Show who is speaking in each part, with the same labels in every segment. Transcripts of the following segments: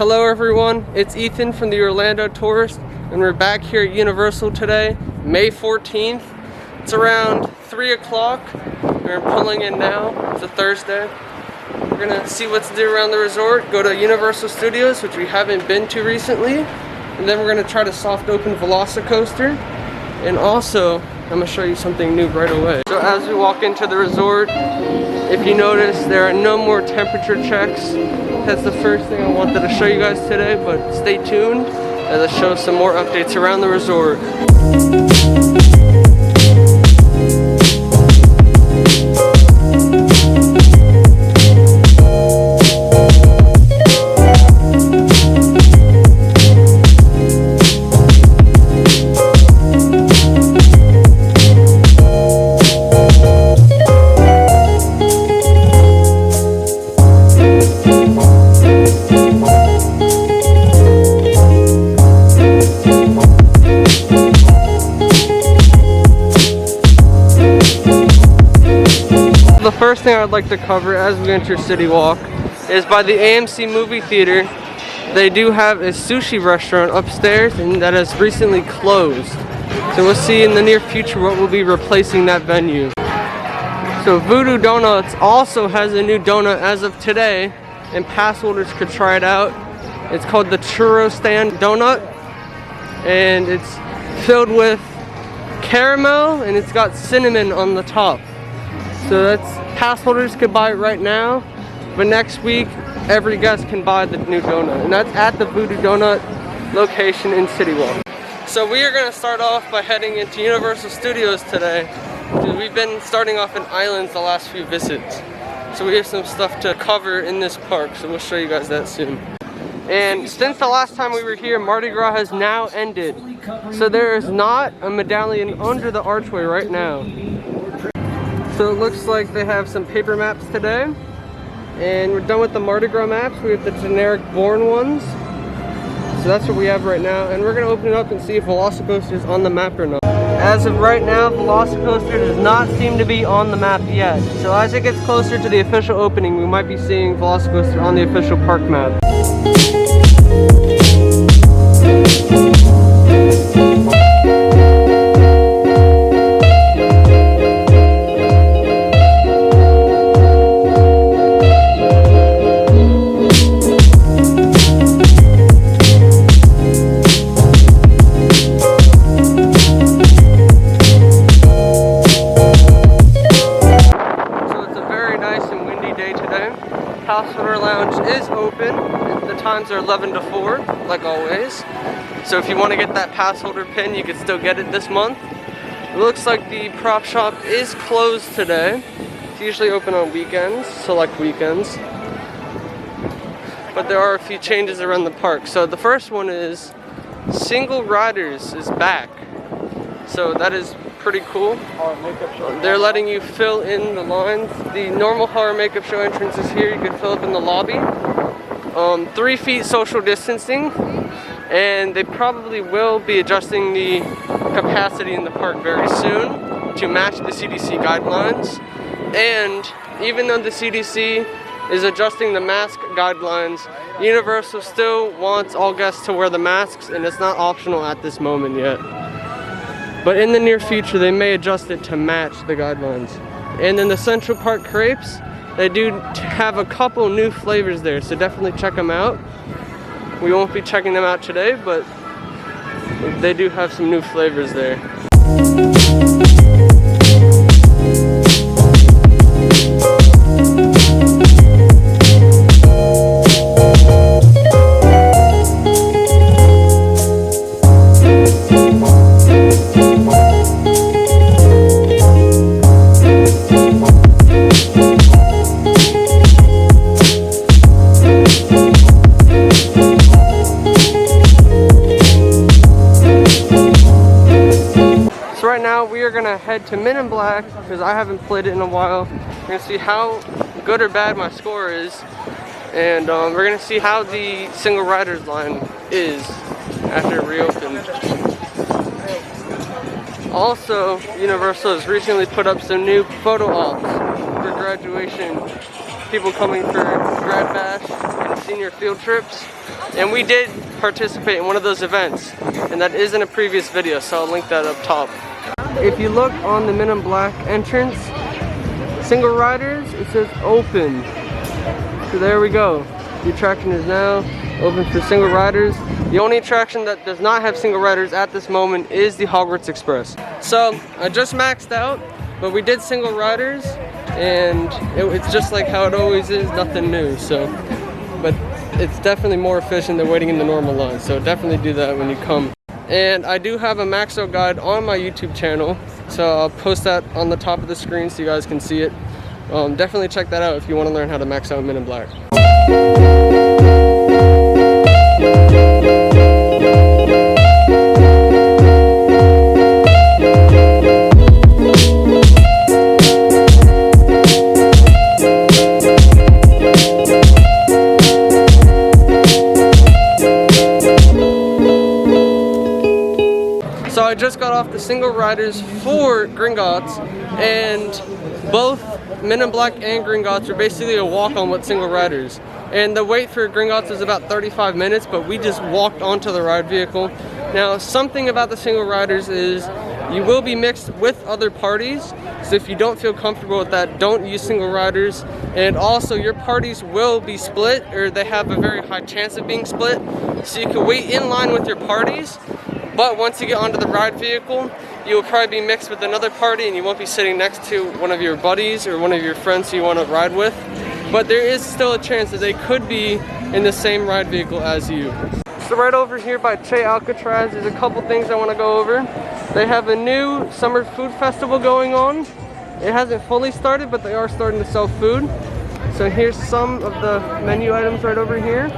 Speaker 1: Hello everyone, it's Ethan from the Orlando Tourist, and we're back here at Universal today, May 14th. It's around 3 o'clock. We're pulling in now. It's a Thursday. We're gonna see what to do around the resort, go to Universal Studios, which we haven't been to recently, and then we're gonna try to soft open Velocicoaster. And also, I'm gonna show you something new right away. So as we walk into the resort, if you notice, there are no more temperature checks. That's the first thing I wanted to show you guys today, but stay tuned as I show some more updates around the resort. The first thing I'd like to cover as we enter City Walk is by the AMC movie theater. They do have a sushi restaurant upstairs, and that has recently closed. So we'll see in the near future what will be replacing that venue. So Voodoo Donuts also has a new donut as of today, and pass holders could try it out. It's called the Churro Stand Donut, and it's filled with caramel and it's got cinnamon on the top. So that's, pass holders could buy it right now, but next week every guest can buy the new donut, and that's at the Voodoo Donut location in City Walk. So we are going to start off by heading into Universal Studios today, because we've been starting off in Islands the last few visits. So we have some stuff to cover in this park, so we'll show you guys that soon. And since the last time we were here, Mardi Gras has now ended. So there is not a medallion under the archway right now. So it looks like they have some paper maps today. And we're done with the Mardi Gras maps. We have the generic Bourne ones. So that's what we have right now. And we're going to open it up and see if Velocicoaster is on the map or not. As of right now, Velocicoaster does not seem to be on the map yet. So as it gets closer to the official opening, we might be seeing Velocicoaster on the official park map. Passenger Lounge is open. The times are 11 to 4, like always. So if you want to get that pass holder pin, you can still get it this month. It looks like the prop shop is closed today. It's usually open on weekends, select weekends. But there are a few changes around the park. So the first one is Single Riders is back. So that is pretty cool. They're letting you fill in the lines. The normal horror makeup show entrance is here. You can fill up in the lobby. 3 feet social distancing, and they probably will be adjusting the capacity in the park very soon to match the CDC guidelines. And even though the CDC is adjusting the mask guidelines, Universal still wants all guests to wear the masks, and it's not optional at this moment yet. But in the near future, they may adjust it to match the guidelines. And then the Central Park crepes, they do have a couple new flavors there, so definitely check them out. We won't be checking them out today, but they do have some new flavors there. We are gonna head to Men in Black because I haven't played it in a while. We're gonna see how good or bad my score is, and we're gonna see how the Single Riders line is after it reopened. Also, Universal has recently put up some new photo ops for graduation. People coming for grad bash, you can see senior field trips, and we did participate in one of those events, and that is in a previous video, so I'll link that up top. If you look on the Men in Black entrance, single riders, it says open. So there we go. The attraction is now open for single riders. The only attraction that does not have single riders at this moment is the Hogwarts Express. So I just maxed out, but we did single riders, and it's just like how it always is, nothing new. So, but it's definitely more efficient than waiting in the normal line. So definitely do that when you come. And I do have a max out guide on my YouTube channel, so I'll post that on the top of the screen so you guys can see it. Definitely check that out if you want to learn how to max out Men in Black. So I just got off the single riders for Gringotts, and both Men in Black and Gringotts are basically a walk on with single riders. And the wait for Gringotts is about 35 minutes, but we just walked onto the ride vehicle. Now, something about the single riders is you will be mixed with other parties, so if you don't feel comfortable with that, don't use single riders. And also, your parties will be split, or they have a very high chance of being split, so you can wait in line with your parties. But once you get onto the ride vehicle, you will probably be mixed with another party, and you won't be sitting next to one of your buddies or one of your friends who you want to ride with. But there is still a chance that they could be in the same ride vehicle as you. So right over here by Che Alcatraz, there's a couple things I want to go over. They have a new summer food festival going on. It hasn't fully started, but they are starting to sell food. So here's some of the menu items right over here.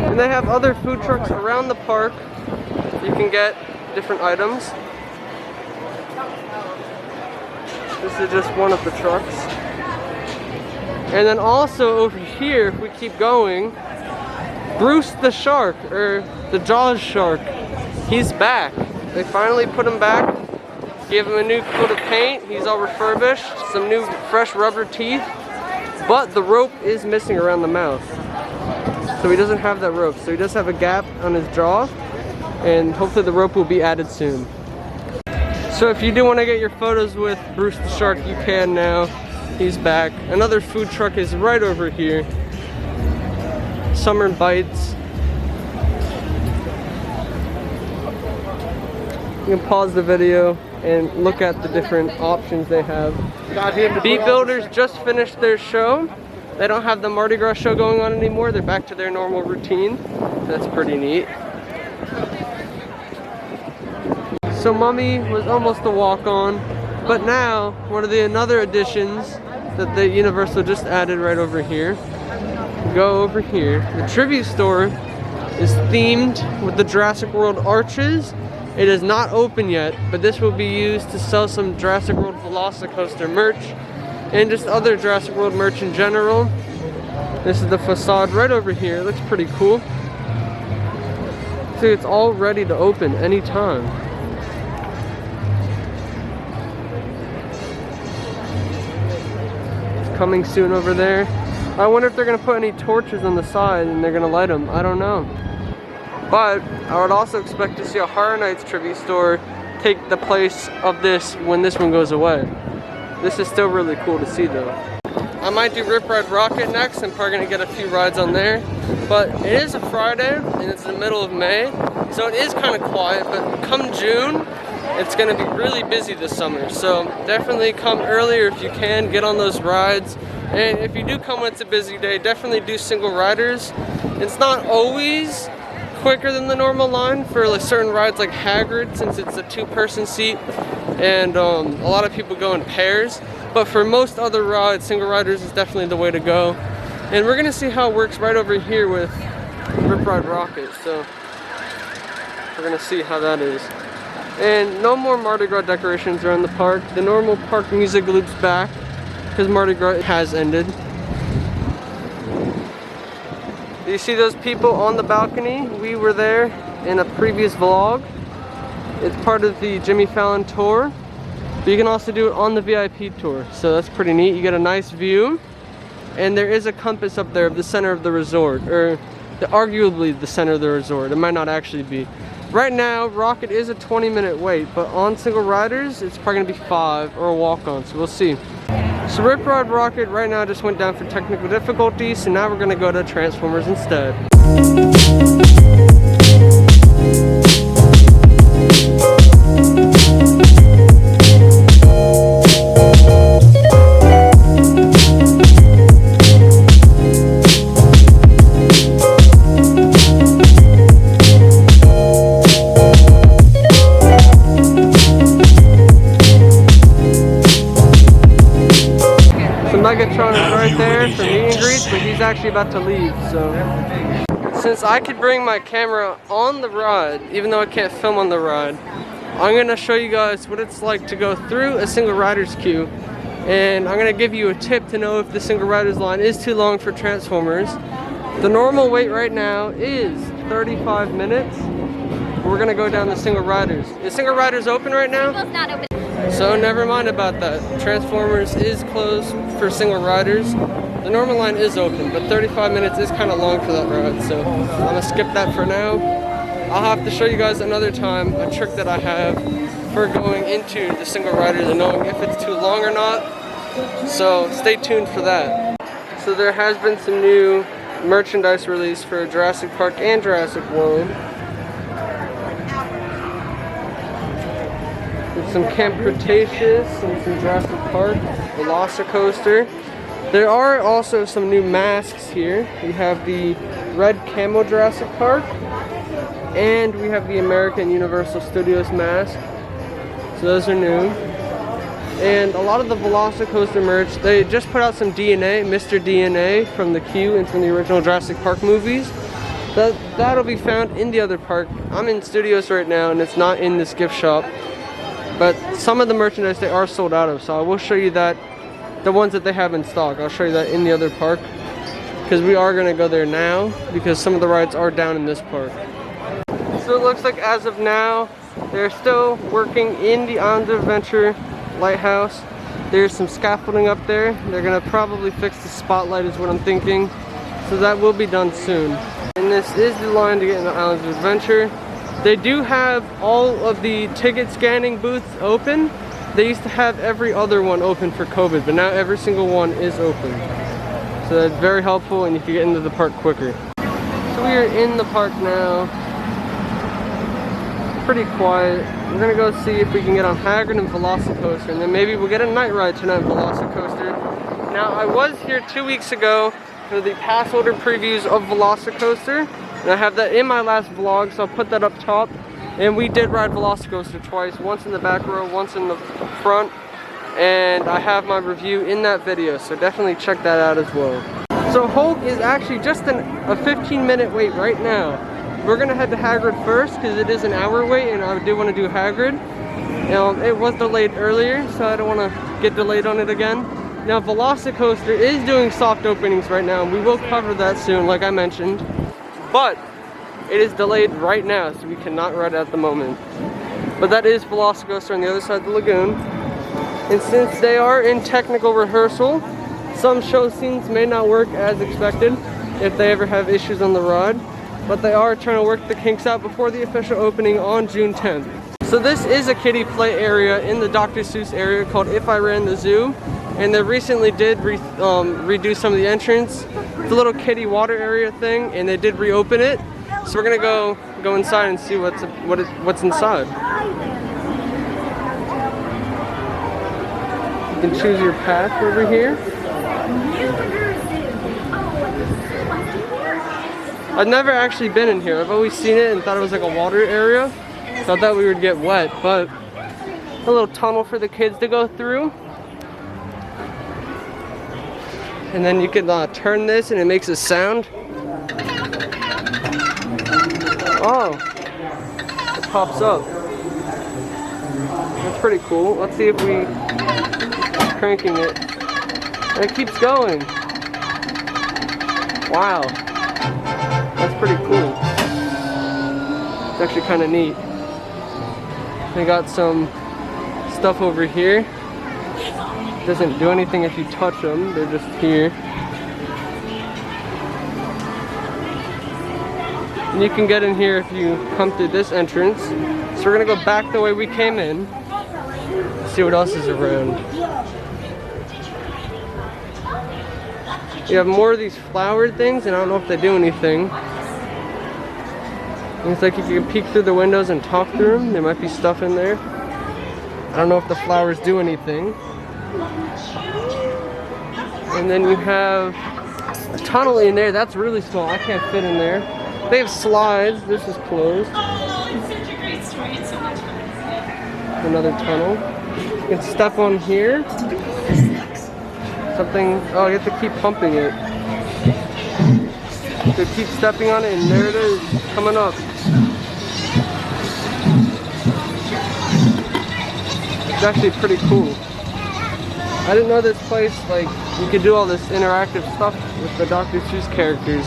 Speaker 1: And they have other food trucks around the park. You can get different items. This is just one of the trucks. And then also over here, if we keep going, Bruce the shark, or the Jaws shark, he's back. They finally put him back, gave him a new coat of paint, he's all refurbished, some new fresh rubber teeth, but the rope is missing around the mouth. So he doesn't have that rope, so he does have a gap on his jaw, and hopefully the rope will be added soon. So if you do want to get your photos with Bruce the shark, you can now. He's back. Another food truck is right over here. Summer Bites. You can pause the video and look at the different options they have. Beat Builders just finished their show. They don't have the Mardi Gras show going on anymore. They're back to their normal routine. That's pretty neat. So Mummy was almost a walk-on, but now one of the other additions that the Universal just added right over here. Go over here. The tribute store is themed with the Jurassic World arches. It is not open yet, but this will be used to sell some Jurassic World Velocicoaster merch and just other Jurassic World merch in general. This is the facade right over here. It looks pretty cool. See, it's all ready to open anytime. It's coming soon over there. I wonder if they're gonna put any torches on the side and they're gonna light them. I don't know. But I would also expect to see a Horror Nights tribute store take the place of this when this one goes away. This is still really cool to see though. I might do Rip Ride Rocket next. I'm probably gonna get a few rides on there. But it is a Friday and it's the middle of May, so it is kind of quiet, but come June, it's gonna be really busy this summer. So definitely come earlier if you can, get on those rides. And if you do come when it's a busy day, definitely do single riders. It's not always quicker than the normal line for like certain rides like Hagrid, since it's a two-person seat and a lot of people go in pairs. But for most other rides, single riders is definitely the way to go. And we're gonna see how it works right over here with Rip Ride Rocket. So we're gonna see how that is. And no more Mardi Gras decorations around the park. The normal park music loops back because Mardi Gras has ended. Do you see those people on the balcony? We were there in a previous vlog. It's part of the Jimmy Fallon tour. But you can also do it on the VIP tour. So that's pretty neat. You get a nice view. and there is a compass up there of the center of the resort, or arguably the center of the resort. It might not actually be. Right now, Rocket is a 20-minute wait, but on single riders, it's probably gonna be 5 or a walk-on, so we'll see. So Rip Ride Rocket right now just went down for technical difficulties, so now we're gonna go to Transformers instead. Megatron is right there for meet and greets, but he's actually about to leave, so. Since I could bring my camera on the ride, even though I can't film on the ride, I'm gonna show you guys what it's like to go through a single rider's queue. And I'm gonna give you a tip to know if the single rider's line is too long for Transformers. The normal wait right now is 35 minutes. We're gonna go down the single riders. Is single riders open right now?
Speaker 2: It's not open.
Speaker 1: So never mind about that. Transformers is closed for single riders. The normal line is open, but 35 minutes is kind of long for that ride, so I'm gonna skip that for now. I'll have to show you guys another time a trick that I have for going into the single riders and knowing if it's too long or not. So stay tuned for that. So there has been some new merchandise released for Jurassic Park and Jurassic World. Some Camp Cretaceous and some Jurassic Park, Velocicoaster. There are also some new masks here. We have the red camo Jurassic Park, and we have the American Universal Studios mask. So those are new. And a lot of the Velocicoaster merch, they just put out some DNA, Mr. DNA from the queue and from the original Jurassic Park movies. That'll be found in the other park. I'm in Studios right now and it's not in this gift shop. But some of the merchandise they are sold out of, so I will show you that, the ones that they have in stock. I'll show you that in the other park, because we are going to go there now, because some of the rides are down in this park. So it looks like as of now, they're still working in the Islands of Adventure lighthouse. There's some scaffolding up there. They're going to probably fix the spotlight is what I'm thinking, so that will be done soon. And this is the line to get in the Islands of Adventure. They do have all of the ticket scanning booths open. They used to have every other one open for COVID, but now every single one is open. So that's very helpful and you can get into the park quicker. So we are in the park now. Pretty quiet. We're gonna go see if we can get on Hagrid and Velocicoaster, and then maybe we'll get a night ride tonight, Velocicoaster. Now I was here 2 weeks ago for the pass holder previews of Velocicoaster. And I have that in my last vlog, so I'll put that up top. And we did ride Velocicoaster twice, once in the back row, once in the front. And I have my review in that video, so definitely check that out as well. So Hulk is actually just a 15-minute wait right now. We're gonna head to Hagrid first, because it is an hour wait, and I do want to do Hagrid. It was delayed earlier, so I don't want to get delayed on it again. Now Velocicoaster is doing soft openings right now, and we will cover that soon, like I mentioned. But it is delayed right now, so we cannot ride it at the moment. But that is Velocicoaster on the other side of the lagoon. And since they are in technical rehearsal, some show scenes may not work as expected if they ever have issues on the ride. But they are trying to work the kinks out before the official opening on June 10th. So this is a kiddie play area in the Dr. Seuss area called If I Ran the Zoo. And they recently did redo some of the entrance. It's a little kiddie water area thing, and they did reopen it. So we're gonna go inside and see what's inside. You can choose your path over here. I've never actually been in here. I've always seen it and thought it was like a water area. So I thought we would get wet, but a little tunnel for the kids to go through. And then you can turn this and it makes a sound. Oh, it pops up. That's pretty cool. Let's see if we cranking it. And it keeps going. Wow, that's pretty cool. It's actually kind of neat. They got some stuff over here. Doesn't do anything if you touch them, they're just here. And you can get in here if you come through this entrance. So we're gonna go back the way we came in. See what else is around. You have more of these flowered things, and I don't know if they do anything. Looks like you can peek through the windows and talk through them. There might be stuff in there. I don't know if the flowers do anything. And then you have a tunnel in there. That's really small. I can't fit in there. They have slides. This is closed. Another tunnel. You can step on here. Something. Oh, you have to keep pumping it. So keep stepping on it, and there it is, coming up. It's actually pretty cool. I didn't know this place, like, you could do all this interactive stuff with the Dr. Seuss characters.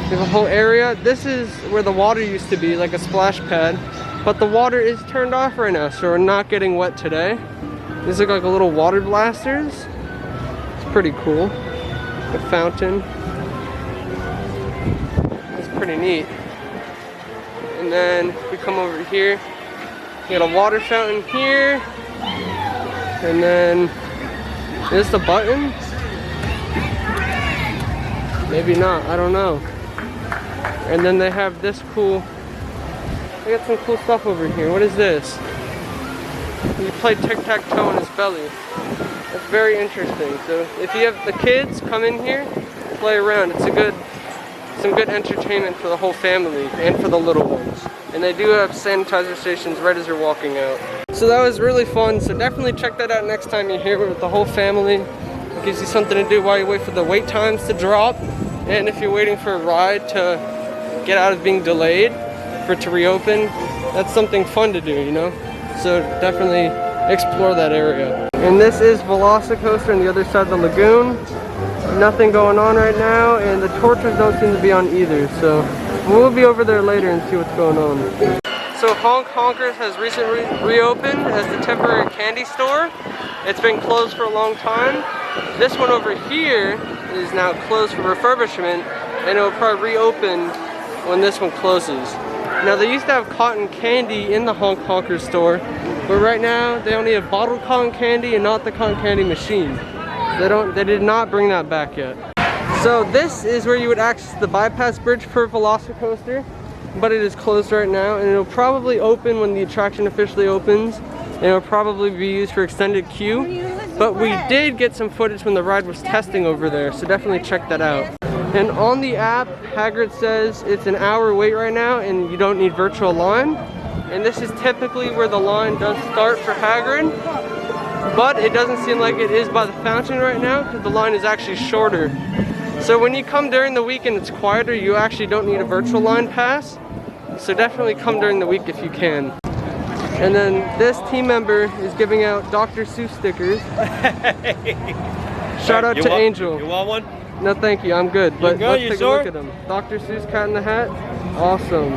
Speaker 1: There's a whole area. This is where the water used to be, like a splash pad. But the water is turned off right now, so we're not getting wet today. These look like a little water blasters. It's pretty cool. A fountain. It's pretty neat. And then if we come over here, you got a water fountain here. And then is this a button? Maybe not, I don't know. And then they have this cool, they got some cool stuff over here. What is this? You play tic-tac-toe in his belly. That's very interesting. So if you have the kids come in here, play around. It's some good entertainment for the whole family and for the little ones. And they do have sanitizer stations right as you're walking out. So that was really fun. So definitely check that out next time you're here with the whole family. It gives you something to do while you wait for the wait times to drop. And if you're waiting for a ride to get out of being delayed, for it to reopen, that's something fun to do, you know? So definitely explore that area. And this is Velocicoaster on the other side of the lagoon. Nothing going on right now, and the torches don't seem to be on either, so we'll be over there later and see what's going on. So Honk Honkers has recently reopened as the temporary candy store. It's been closed for a long time. This one over here is now closed for refurbishment, and it will probably reopen when this one closes. Now they used to have cotton candy in the Honk Honker store, but right now they only have bottled cotton candy and not the cotton candy machine. They did not bring that back yet. So this is where you would access the bypass bridge for Velocicoaster, but it is closed right now, and it'll probably open when the attraction officially opens, and it'll probably be used for extended queue. But we did get some footage when the ride was testing over there, so definitely check that out. And on the app, Hagrid says it's an hour wait right now and you don't need virtual line. And this is typically where the line does start for Hagrid, but it doesn't seem like it is by the fountain right now because the line is actually shorter. So when you come during the week and it's quieter, you actually don't need a virtual line pass. So definitely come during the week if you can. And then this team member is giving out Dr. Seuss stickers. Shout out to Angel.
Speaker 2: You want one?
Speaker 1: No, thank you. I'm good. But let's take a look
Speaker 2: sure?
Speaker 1: at them. Dr. Seuss Cat in the Hat. Awesome.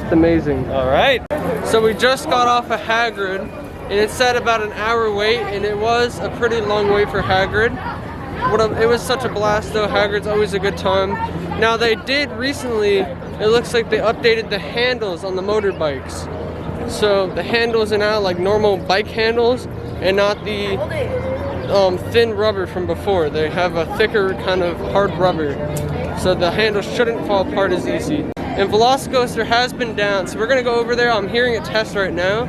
Speaker 1: It's amazing.
Speaker 2: All right.
Speaker 1: So we just got off of Hagrid, and it said about an hour wait, and it was a pretty long wait for Hagrid. It was such a blast though. Hagrid's always a good time. Now they did recently, it looks like they updated the handles on the motorbikes. So the handles are now like normal bike handles and not the thin rubber from before. They have a thicker kind of hard rubber. So the handles shouldn't fall apart as easy. And Velocicoaster has been down, so we're gonna go over there. I'm hearing a test right now.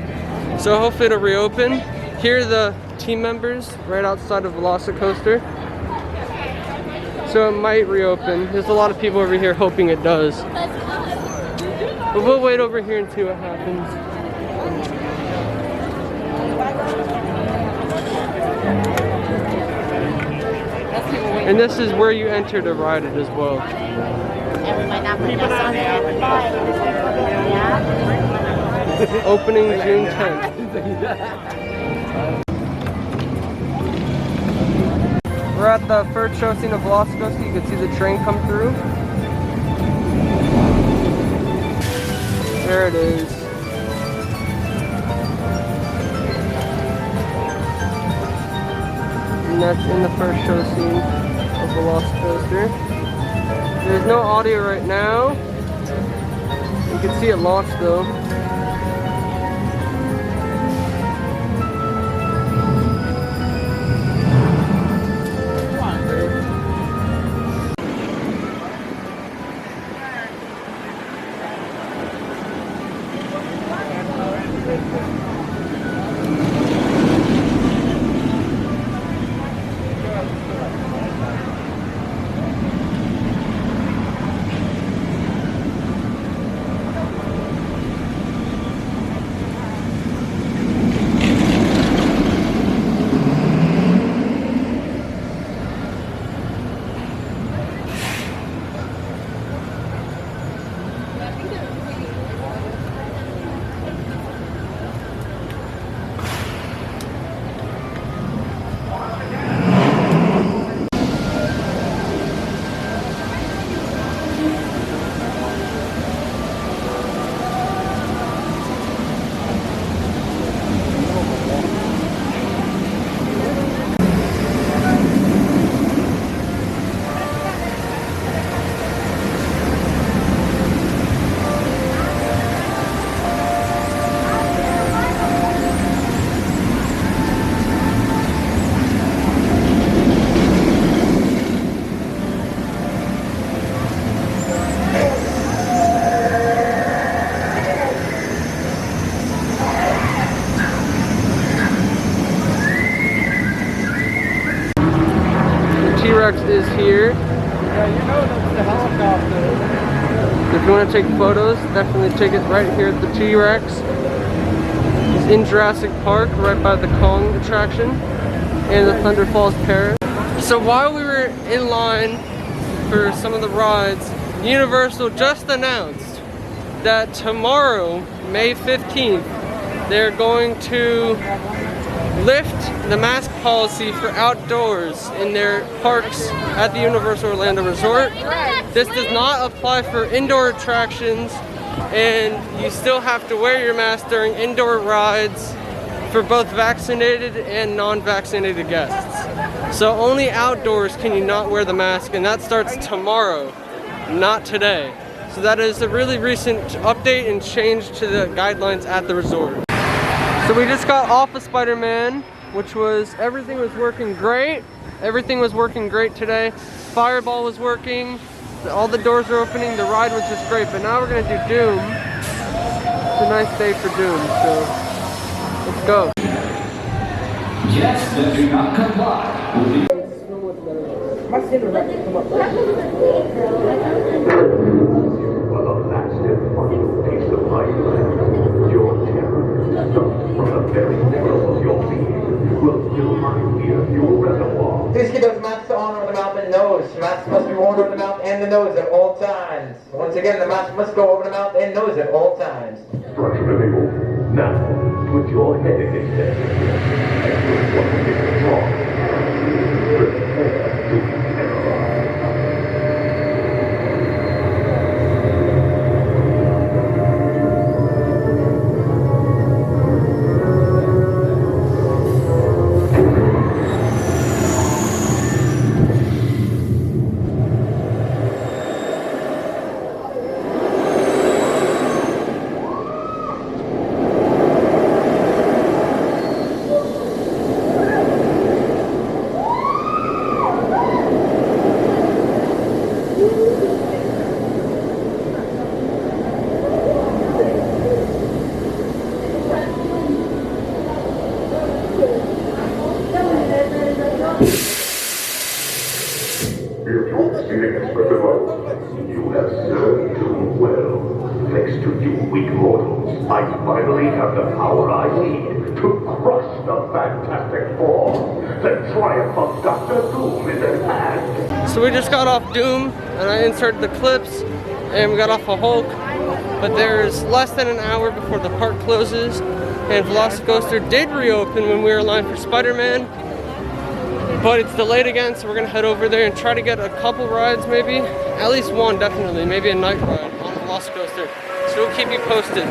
Speaker 1: So hopefully it'll reopen. Here are the team members right outside of Velocicoaster. So it might reopen. There's a lot of people over here hoping it does. But we'll wait over here and see what happens. And this is where you enter to ride it as well. Opening June 10th. We're at the first show scene of Velocicoaster. You can see the train come through. There it is. And that's in the first show scene of Velocicoaster. There's no audio right now. You can see it launched though. T-Rex is here.
Speaker 2: Yeah, you know that's the helicopter.
Speaker 1: If you want to take photos, definitely take it right here at the T-Rex. It's in Jurassic Park, right by the Kong attraction and the Thunder Falls Parrot. So while we were in line for some of the rides, Universal just announced that tomorrow, May 15th, they're going to lift the mask policy for outdoors in their parks at the Universal Orlando Resort. This does not apply for indoor attractions, and you still have to wear your mask during indoor rides for both vaccinated and non-vaccinated guests. So only outdoors can you not wear the mask, and that starts tomorrow, not today. So that is a really recent update and change to the guidelines at the resort. So we just got off of Spider-Man, which was, everything was working great. Everything was working great today. Fireball was working, all the doors are opening, the ride was just great. But now we're gonna do Doom. It's a nice day for Doom, so let's go.
Speaker 3: Yes, that do not comply with the...
Speaker 2: My skin is about to come up.
Speaker 4: For the last and final taste of my life, your terror, from the very marrow of your being, will fill my ear, your reservoir.
Speaker 5: Please keep those masks on over the mouth and nose. Masks must be worn over the mouth and the nose at all times. Once again, the mask must go over the mouth and nose at all times.
Speaker 4: Brush removal. Now, put your head against it. And put what is wrong. Prepare to be terrorized. You have served too well. Thanks to you weak mortals, I finally have the power I need to crush the Fantastic Four. The triumph of Dr. Doom is at hand.
Speaker 1: So we just got off Doom, and I inserted the clips, and we got off of Hulk. But there's less than an hour before the park closes, and Velocicoaster did reopen when we were in line for Spider-Man. But it's delayed again, so we're gonna head over there and try to get a couple rides maybe. At least one, definitely. Maybe a night ride on the Velocicoaster. So we'll keep you posted.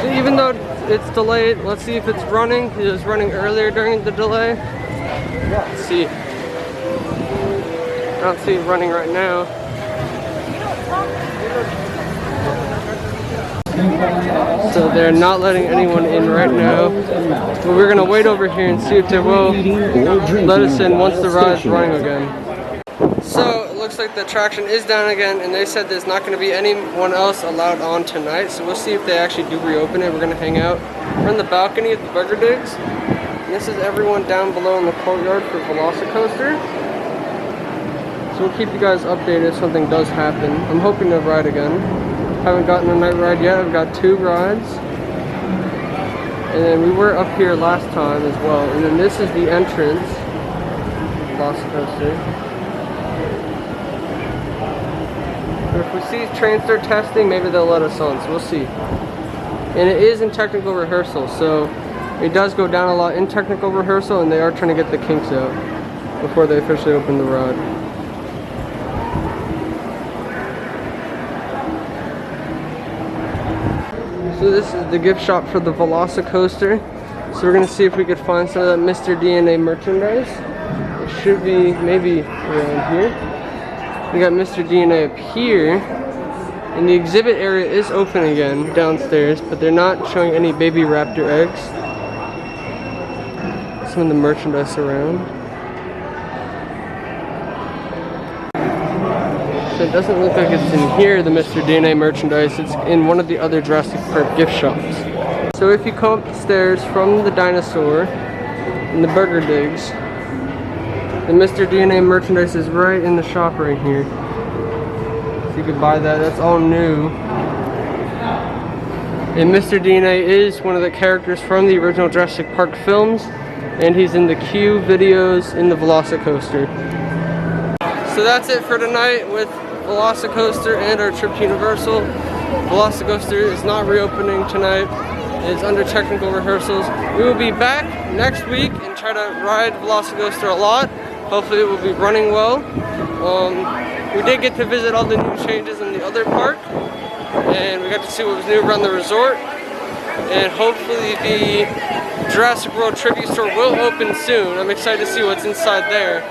Speaker 1: So even though it's delayed. Let's see if it's running. It was running earlier during the delay. Let's see. I don't see it running right now. So they're not letting anyone in right now. But we're gonna wait over here and see if they will let us in once the ride's running again. So it looks like the attraction is down again, and they said there's not going to be anyone else allowed on tonight. So we'll see if they actually do reopen it. We're going to hang out. We're in the balcony of the Burger Digs. And this is everyone down below in the courtyard for Velocicoaster. So we'll keep you guys updated if something does happen. I'm hoping to ride again. Haven't gotten a night ride yet. I've got 2 rides. And then we were up here last time as well. And then this is the entrance. Velocicoaster. If we see trains start testing, maybe they'll let us on, so we'll see. And it is in technical rehearsal, so it does go down a lot in technical rehearsal, and they are trying to get the kinks out before they officially open the ride. So this is the gift shop for the Velocicoaster. So we're going to see if we could find some of that Mr. DNA merchandise. It should be maybe around here. We got Mr. DNA up here, and the exhibit area is open again downstairs, but they're not showing any baby raptor eggs. Some of the merchandise around. So it doesn't look like it's in here, the Mr. DNA merchandise. It's in one of the other Jurassic Park gift shops. So if you come up the stairs from the dinosaur in the Burger Digs, the Mr. DNA merchandise is right in the shop right here. So you could buy that. That's all new. And Mr. DNA is one of the characters from the original Jurassic Park films, and he's in the Q videos in the Velocicoaster. So that's it for tonight with Velocicoaster and our trip to Universal. Velocicoaster is not reopening tonight. It's under technical rehearsals. We will be back next week and try to ride Velocicoaster a lot. Hopefully it will be running well. We did get to visit all the new changes in the other park, and we got to see what was new around the resort. And hopefully the Jurassic World Tribute Store will open soon. I'm excited to see what's inside there.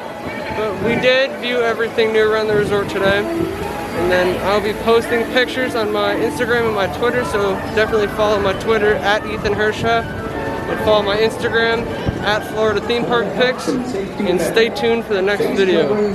Speaker 1: But we did view everything new around the resort today. And then I'll be posting pictures on my Instagram and my Twitter, so definitely follow my Twitter at Ethan Hersha, and follow my Instagram at Florida Theme Park Pics, and stay tuned for the next video.